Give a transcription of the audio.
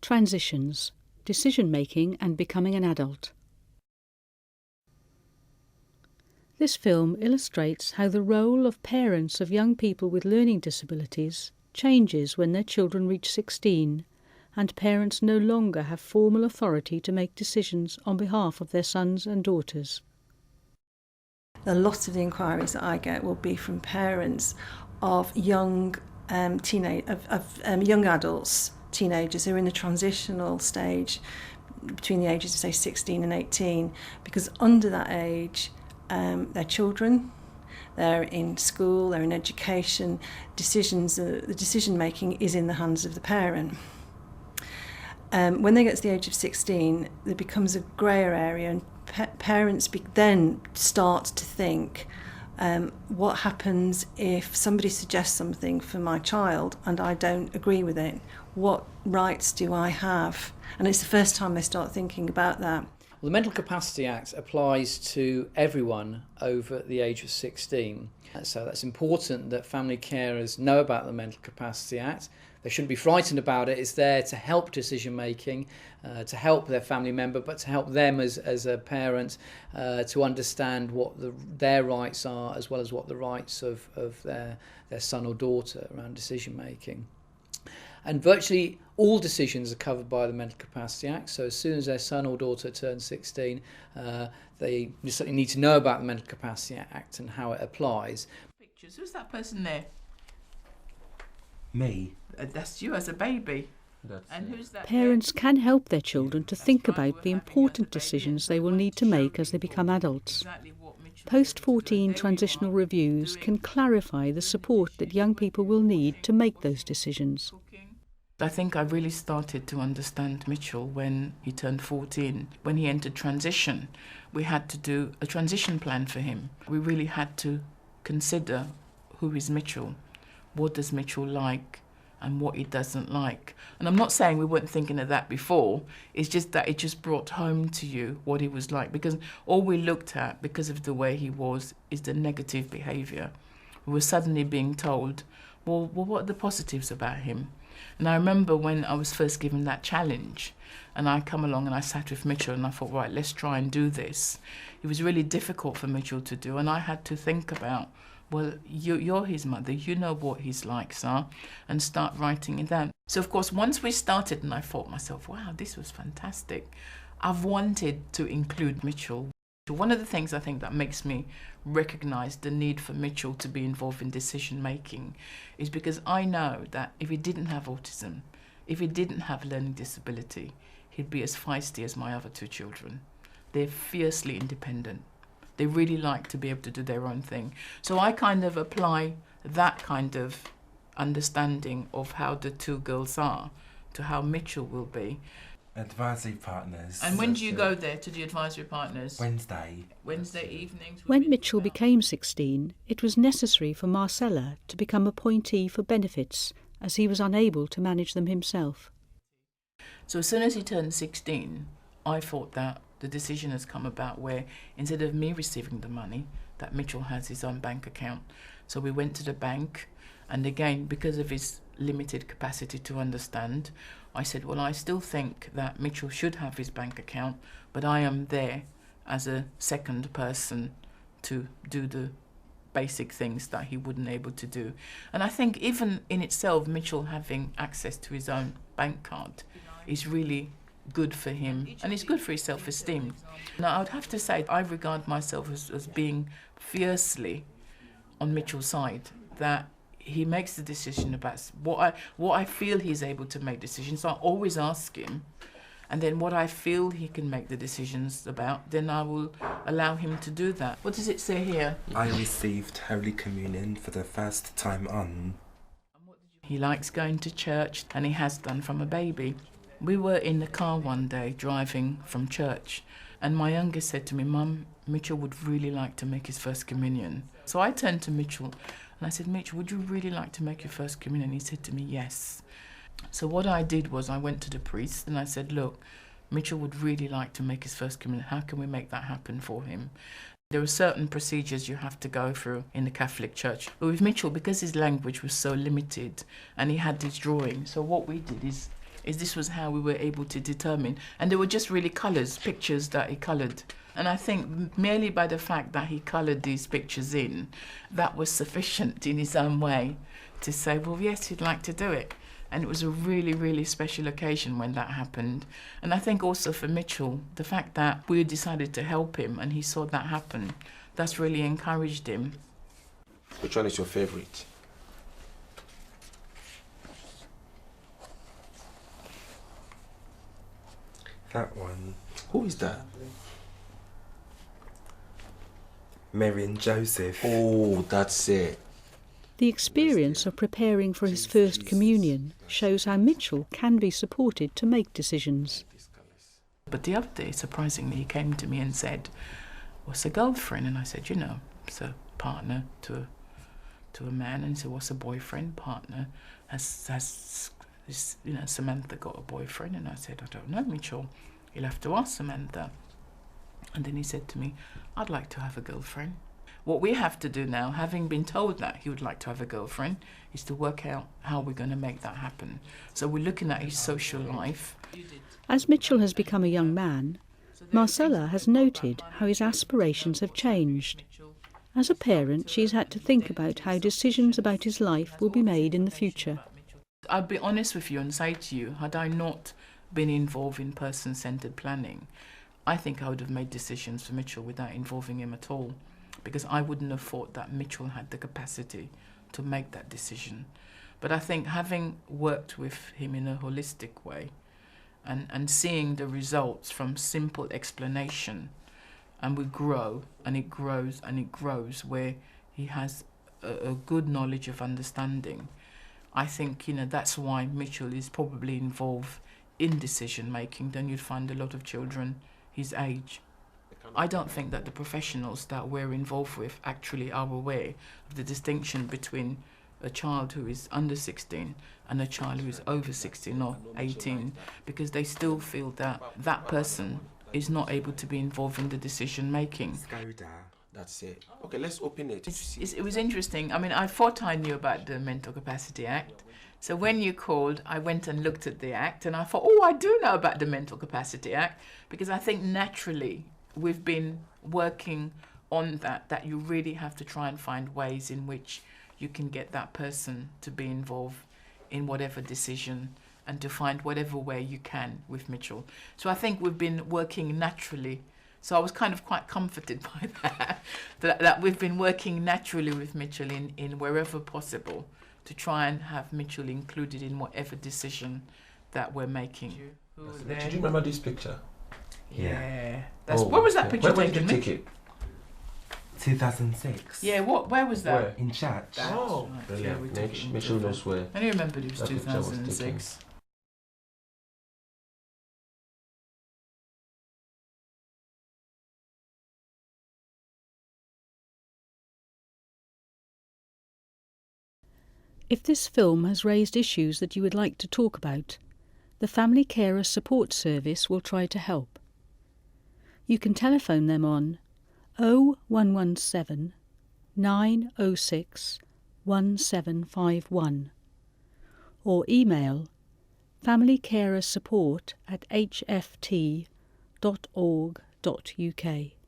Transitions, Decision-Making and Becoming an Adult. This film illustrates how the role of parents of young people with learning disabilities changes when their children reach 16 and parents no longer have formal authority to make decisions on behalf of their sons and daughters. A lot of the inquiries that I get will be from parents of young young adults, teenagers who are in the transitional stage between the ages of, say, 16 and 18, because under that age, they're children, they're in school, they're in education, the decision-making is in the hands of the parent. When they get to the age of 16, there becomes a greyer area, and parents then start to think, what happens if somebody suggests something for my child and I don't agree with it? What rights do I have? And it's the first time they start thinking about that. Well, the Mental Capacity Act applies to everyone over the age of 16. So that's important that family carers know about the Mental Capacity Act. They shouldn't be frightened about it. It's there to help decision making, to help their family member, but to help them as a parent to understand what their rights are, as well as what the rights of their son or daughter around decision making. And virtually all decisions are covered by the Mental Capacity Act. So as soon as their son or daughter turns 16, they certainly need to know about the Mental Capacity Act and how it applies. Pictures. Who's that person there? Me. That's you as a baby. And who's that? Parents can help their children to think about the important decisions they will need to make as they become adults. Post-14 transitional reviews can clarify the support that young people will need to make those decisions. I think I really started to understand Mitchell when he turned 14. When he entered transition, we had to do a transition plan for him. We really had to consider who is Mitchell, what does Mitchell like, and what he doesn't like. And I'm not saying we weren't thinking of that before, it's just that it just brought home to you what he was like, because all we looked at, because of the way he was, is the negative behaviour. We were suddenly being told, well, what are the positives about him? And I remember when I was first given that challenge, and I come along and I sat with Mitchell and I thought, right, let's try and do this. It was really difficult for Mitchell to do, and I had to think about, well, you're his mother, you know what his likes are, and start writing it down. So, of course, once we started, and I thought myself, wow, this was fantastic. I've wanted to include Mitchell. One of the things I think that makes me recognise the need for Mitchell to be involved in decision-making is because I know that if he didn't have autism, if he didn't have learning disability, he'd be as feisty as my other two children. They're fiercely independent. They really like to be able to do their own thing. So I kind of apply that kind of understanding of how the two girls are to how Mitchell will be. Advisory partners. And when do you go there to the advisory partners? Wednesday evenings. When Mitchell became 16, it was necessary for Marcella to become appointee for benefits, as he was unable to manage them himself. So as soon as he turned 16, I thought that the decision has come about where instead of me receiving the money, that Mitchell has his own bank account. So we went to the bank, and again, because of his limited capacity to understand, I said, well, I still think that Mitchell should have his bank account, but I am there as a second person to do the basic things that he wouldn't able to do. And I think even in itself, Mitchell having access to his own bank card is really good for him, and it's good for his self-esteem. Now, I would have to say I regard myself as being fiercely on Mitchell's side, that he makes the decision about what I feel he's able to make decisions. So I always ask him, and then what I feel he can make the decisions about, then I will allow him to do that. What does it say here? I received Holy Communion for the first time on. He likes going to church, and he has done from a baby. We were in the car one day driving from church, and my youngest said to me, Mum, Mitchell would really like to make his first communion. So I turned to Mitchell and I said, Mitchell, would you really like to make your first communion? And he said to me, yes. So what I did was I went to the priest and I said, look, Mitchell would really like to make his first communion. How can we make that happen for him? There are certain procedures you have to go through in the Catholic Church. But with Mitchell, because his language was so limited and he had his drawing, so what we did is This was how we were able to determine. And they were just really colours, pictures that he coloured. And I think merely by the fact that he coloured these pictures in, that was sufficient in his own way to say, well, yes, he'd like to do it. And it was a really, really special occasion when that happened. And I think also for Mitchell, the fact that we decided to help him and he saw that happen, that's really encouraged him. Which one is your favourite? That one. Who is that? Mary and Joseph. Oh, that's it. The experience of preparing for his first communion shows how Mitchell can be supported to make decisions. But the other day, surprisingly, he came to me and said, what's a girlfriend? And I said, it's a partner to a man. And he said, what's a boyfriend? Partner. Has Samantha got a boyfriend? And I said, I don't know, Mitchell. You'll have to ask Samantha. And then he said to me, I'd like to have a girlfriend. What we have to do now, having been told that he would like to have a girlfriend, is to work out how we're going to make that happen. So we're looking at his social life. As Mitchell has become a young man, Marcella has noted how his aspirations have changed. As a parent, she's had to think about how decisions about his life will be made in the future. I'll be honest with you and say to you, had I not been involved in person-centred planning, I think I would have made decisions for Mitchell without involving him at all, because I wouldn't have thought that Mitchell had the capacity to make that decision. But I think having worked with him in a holistic way and seeing the results from simple explanation, and we grow, and it grows, and it grows, where he has a good knowledge of understanding, I think, that's why Mitchell is probably involved in decision making than you'd find a lot of children his age. I don't think that the professionals that we're involved with actually are aware of the distinction between a child who is under 16 and a child who is over 16 or 18, because they still feel that that person is not able to be involved in the decision making. That's it. Okay, let's open it. It was interesting. I mean, I thought I knew about the Mental Capacity Act. So when you called, I went and looked at the Act and I thought, I do know about the Mental Capacity Act, because I think naturally we've been working on that you really have to try and find ways in which you can get that person to be involved in whatever decision and to find whatever way you can with Mitchell. So I think we've been working naturally. So I was kind of quite comforted by that we've been working naturally with Mitchell in wherever possible to try and have Mitchell included in whatever decision that we're making. Do you remember this picture? Yeah. Where was that picture taken? Where did you take it? 2006. Yeah, where was that? Where? In church. Oh, brilliant. Mitchell knows where. I remember it was 2006. If this film has raised issues that you would like to talk about, the Family Carer Support Service will try to help. You can telephone them on 0117 906 1751 or email familycarersupport@hft.org.uk.